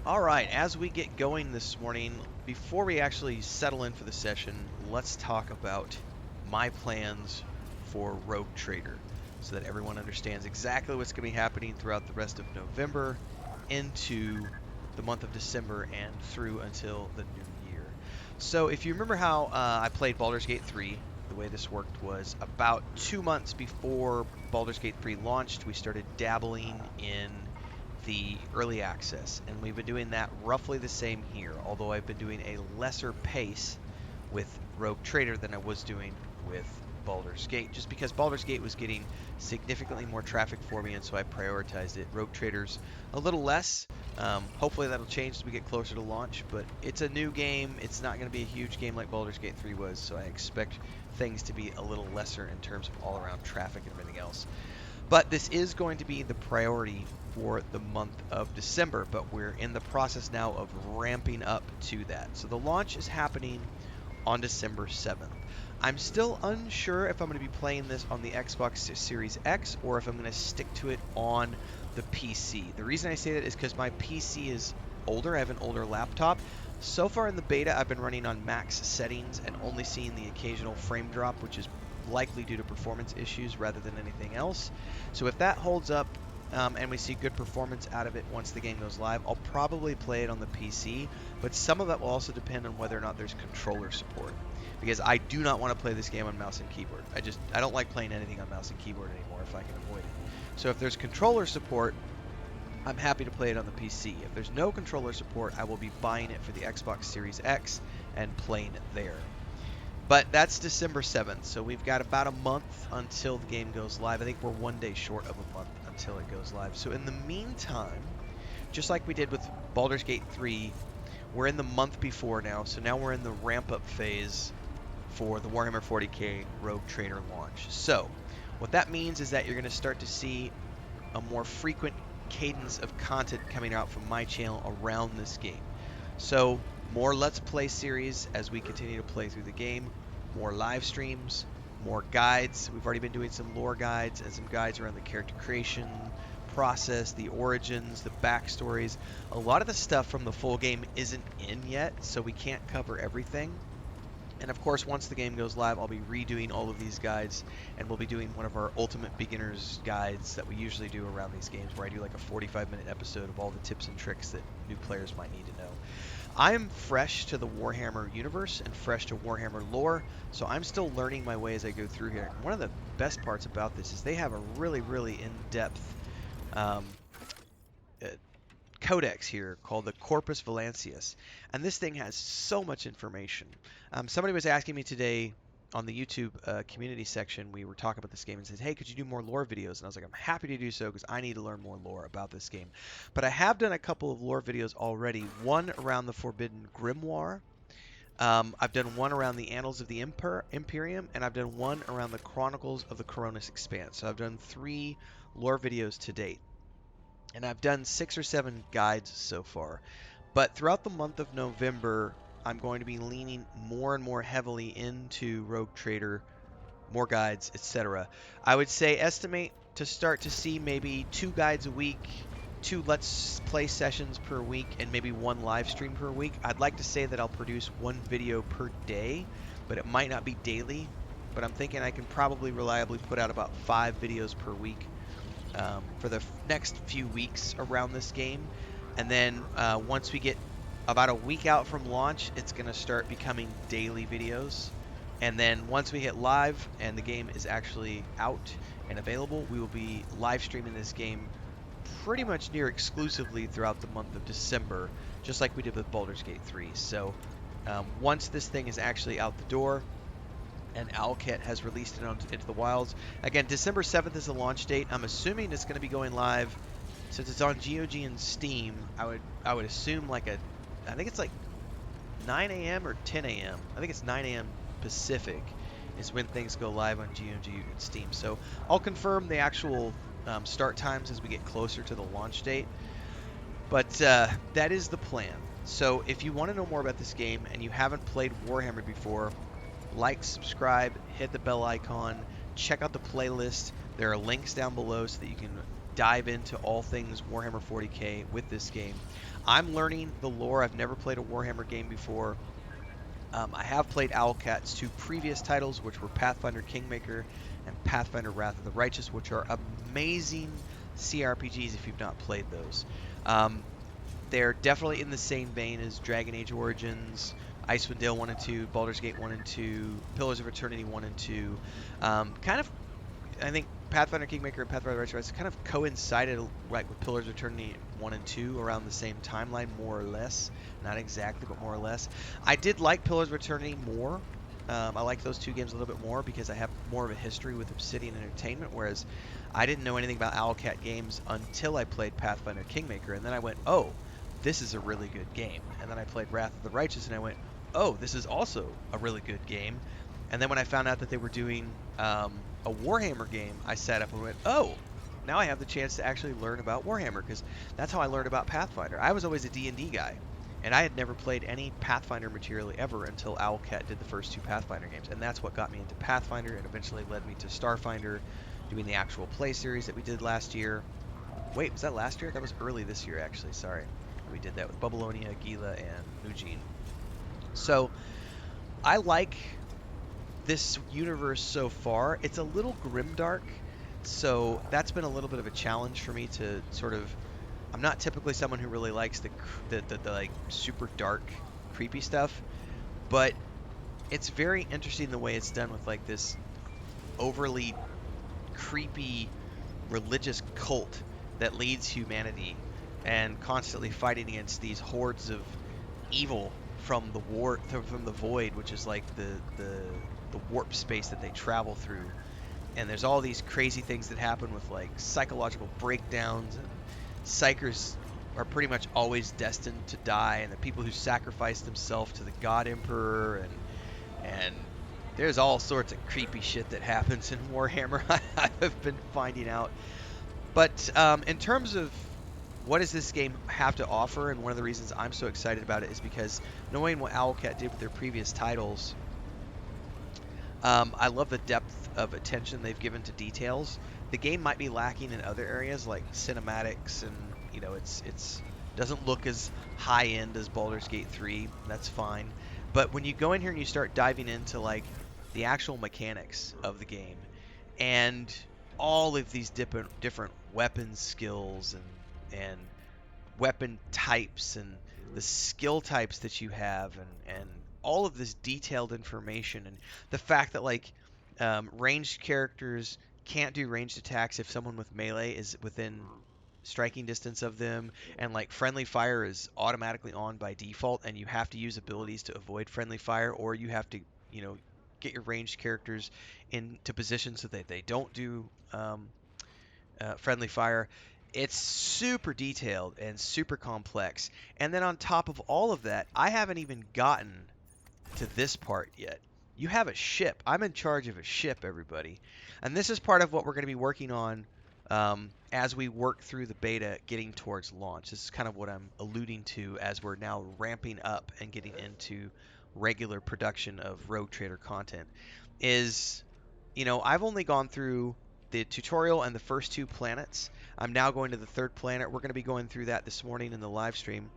Alright, as we get going this morning, before we actually settle in for the session, let's talk about my plans for Rogue Trader so that everyone understands exactly what's going to be happening throughout the rest of November into the month of December and through until the new year. So if you remember how I played Baldur's Gate 3, the way this worked was about 2 months before Baldur's Gate 3 launched, we started dabbling in the early access, and we've been doing that roughly the same here, although I've been doing a lesser pace with Rogue Trader than I was doing with Baldur's Gate, just because Baldur's Gate was getting significantly more traffic for me, and so I prioritized it. Rogue Trader's a little less. Hopefully that'll change as we get closer to launch, but it's a new game. It's not going to be a huge game like Baldur's Gate 3 was, so I expect things to be a little lesser in terms of all-around traffic and everything else. But this is going to be the priority for the month of December, but we're in the process now of ramping up to that. So the launch is happening on December 7th. I'm still unsure if I'm going to be playing this on the Xbox Series X or if I'm going to stick to it on the PC. The reason I say that is because my PC is older. I have an older laptop. So far in the beta, I've been running on max settings and only seeing the occasional frame drop, which is likely due to performance issues rather than anything else. So if that holds up and we see good performance out of it once the game goes live, I'll probably play it on the PC, but some of that will also depend on whether or not there's controller support, because I do not want to play this game on mouse and keyboard. I don't like playing anything on mouse and keyboard anymore if I can avoid it. So if there's controller support, I'm happy to play it on the PC. If there's no controller support, I will be buying it for the Xbox Series X and playing it there. But that's December 7th, so we've got about a month until the game goes live. I think we're 1 day short of a month until it goes live. So in the meantime, just like we did with Baldur's Gate 3, we're in the month before now, so now we're in the ramp-up phase for the Warhammer 40k Rogue Trader launch. So what that means is that you're going to start to see a more frequent cadence of content coming out from my channel around this game. So more Let's Play series as we continue to play through the game, more live streams, more guides. We've already been doing some lore guides and some guides around the character creation process, the origins, the backstories. A lot of the stuff from the full game isn't in yet, so we can't cover everything. And of course, once the game goes live, I'll be redoing all of these guides, and we'll be doing one of our ultimate beginners guides that we usually do around these games, where I do like a 45-minute episode of all the tips and tricks that new players might need to know. I'm fresh to the Warhammer universe and fresh to Warhammer lore, so I'm still learning my way as I go through here. One of the best parts about this is they have a really, really in-depth codex here called the Corpus Valencius, and this thing has so much information. Somebody was asking me today on the YouTube community section, we were talking about this game and said, hey, could you do more lore videos? And I was like, I'm happy to do so because I need to learn more lore about this game. But I have done a couple of lore videos already, one around the Forbidden Grimoire. I've done one around the Annals of the Imperium, and I've done one around the Chronicles of the Coronis Expanse. So I've done 3 lore videos to date. And I've done 6 or 7 guides so far. But throughout the month of November, I'm going to be leaning more and more heavily into Rogue Trader, more guides, etc. I would say estimate to start to see maybe 2 guides a week, 2 Let's Play sessions per week, and maybe 1 live stream per week. I'd like to say that I'll produce 1 video per day, but it might not be daily. But I'm thinking I can probably reliably put out about 5 videos per week for the next few weeks around this game. And then once we get about a week out from launch, it's going to start becoming daily videos. And then once we hit live and the game is actually out and available, we will be live streaming this game pretty much near exclusively throughout the month of December, just like we did with Baldur's Gate 3. So once this thing is actually out the door, and Owlcat has released it into the wilds. Again, December 7th is the launch date. I'm assuming it's going to be going live, since it's on GOG and Steam. I would assume I think it's like 9 a.m. or 10 a.m. I think it's 9 a.m. Pacific is when things go live on GOG and Steam. So I'll confirm the actual start times as we get closer to the launch date. But that is the plan. So if you want to know more about this game and you haven't played Warhammer before, like, subscribe, hit the bell icon, check out the playlist. There are links down below so that you can dive into all things Warhammer 40k with this game. I'm learning the lore. I've never played a Warhammer game before. I have played Owlcat's two previous titles, which were Pathfinder Kingmaker and Pathfinder Wrath of the Righteous, which are amazing CRPGs if you've not played those. Um, they're definitely in the same vein as Dragon Age Origins, Icewind Dale 1 and 2, Baldur's Gate 1 and 2, Pillars of Eternity 1 and 2. Kind of, I think Pathfinder Kingmaker and Pathfinder Righteous kind of coincided right with Pillars of Eternity 1 and 2 around the same timeline, more or less. Not exactly, but more or less. I did like Pillars of Eternity more. I like those two games a little bit more because I have more of a history with Obsidian Entertainment, whereas I didn't know anything about Owlcat Games until I played Pathfinder Kingmaker, and then I went, oh, this is a really good game. And then I played Wrath of the Righteous, and I went, oh, this is also a really good game. And then when I found out that they were doing a Warhammer game, I sat up and went, oh, now I have the chance to actually learn about Warhammer, because that's how I learned about Pathfinder. I was always a D&D guy, and I had never played any Pathfinder material ever until Owlcat did the first two Pathfinder games, and that's what got me into Pathfinder and eventually led me to Starfinder, doing the actual play series that we did last year. Wait, was that last year? That was early this year, actually. Sorry. We did that with Babylonia, Gila, and Mujin. So I like this universe so far. It's a little grimdark, so that's been a little bit of a challenge for me to sort of. I'm not typically someone who really likes the like super dark, creepy stuff, but it's very interesting the way it's done with like this overly creepy religious cult that leads humanity and constantly fighting against these hordes of evil from the void, which is like the warp space that they travel through. And there's all these crazy things that happen with like psychological breakdowns, and psychers are pretty much always destined to die, and the people who sacrifice themselves to the God Emperor, and there's all sorts of creepy shit that happens in Warhammer. I've been finding out. But in terms of what does this game have to offer, and one of the reasons I'm so excited about it is because knowing what Owlcat did with their previous titles, I love the depth of attention they've given to details. The game might be lacking in other areas like cinematics, and it's doesn't look as high end as Baldur's Gate 3. That's fine. But when you go in here and you start diving into like the actual mechanics of the game and all of these different weapon skills and weapon types and the skill types that you have, and all of this detailed information, and the fact that like ranged characters can't do ranged attacks if someone with melee is within striking distance of them, and like friendly fire is automatically on by default, and you have to use abilities to avoid friendly fire, or you have to get your ranged characters into positions so that they don't do friendly fire. It's super detailed and super complex. And then on top of all of that, I haven't even gotten to this part yet. You have a ship. I'm in charge of a ship, everybody. And this is part of what we're going to be working on as we work through the beta getting towards launch. This is kind of what I'm alluding to as we're now ramping up and getting into regular production of Rogue Trader content. I've only gone through the tutorial and the first two planets. I'm now going to the third planet. We're going to be going through that this morning in the live stream.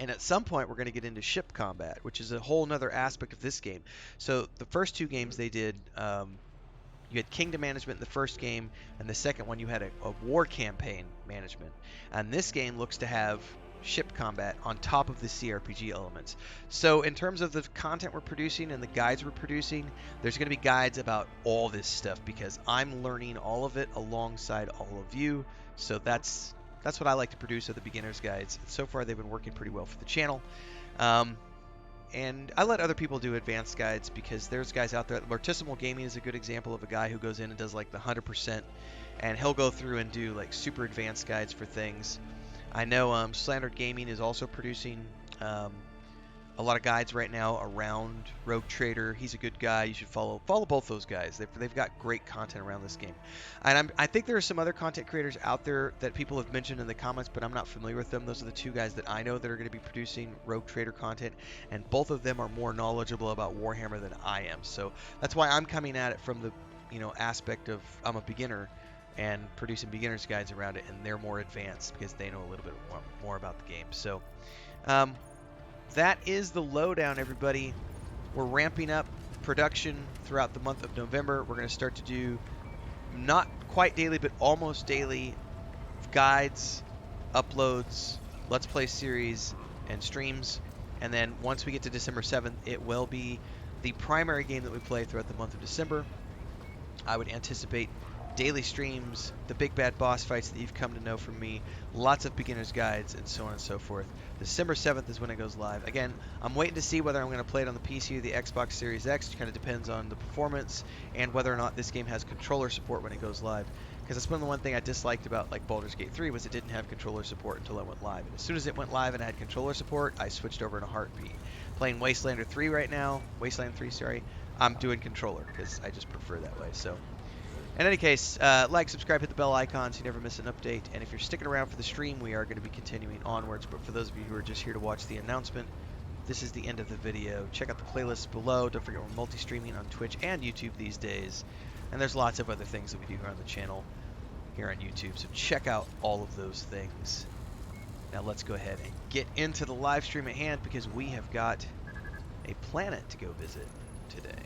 And at some point, we're going to get into ship combat, which is a whole nother aspect of this game. So the first two games they did, you had kingdom management in the first game, and the second one you had a war campaign management. And this game looks to have ship combat on top of the CRPG elements. So in terms of the content we're producing and the guides we're producing, there's going to be guides about all this stuff because I'm learning all of it alongside all of you. So that's what I like to produce, are the beginner's guides. So far they've been working pretty well for the channel. And I let other people do advanced guides because there's guys out there. Lortissimal Gaming is a good example of a guy who goes in and does like the 100%, and he'll go through and do like super advanced guides for things. I know Slandered Gaming is also producing a lot of guides right now around Rogue Trader. He's a good guy. You should follow both those guys. They've got great content around this game. And I think there are some other content creators out there that people have mentioned in the comments, but I'm not familiar with them. Those are the two guys that I know that are going to be producing Rogue Trader content, and both of them are more knowledgeable about Warhammer than I am. So that's why I'm coming at it from the aspect of I'm a beginner, and producing beginner's guides around it, and they're more advanced because they know a little bit more about the game. So that is the lowdown, everybody. We're ramping up production throughout the month of November. We're going to start to do not quite daily, but almost daily guides, uploads, Let's Play series, and streams. And then once we get to December 7th, it will be the primary game that we play throughout the month of December. I would anticipate daily streams, the big bad boss fights that you've come to know from me, lots of beginner's guides, and so on and so forth. December 7th is when it goes live. Again, I'm waiting to see whether I'm going to play it on the PC or the Xbox Series X. It kind of depends on the performance and whether or not this game has controller support when it goes live. Because that's one of the one thing I disliked about like Baldur's Gate 3 was it didn't have controller support until it went live. And as soon as it went live and had controller support, I switched over in a heartbeat. Playing Wasteland 3 right now, I'm doing controller because I just prefer that way. So in any case, like, subscribe, hit the bell icon so you never miss an update. And if you're sticking around for the stream, we are going to be continuing onwards. But for those of you who are just here to watch the announcement, this is the end of the video. Check out the playlists below. Don't forget we're multi-streaming on Twitch and YouTube these days. And there's lots of other things that we do here on the channel here on YouTube. So check out all of those things. Now let's go ahead and get into the live stream at hand because we have got a planet to go visit today.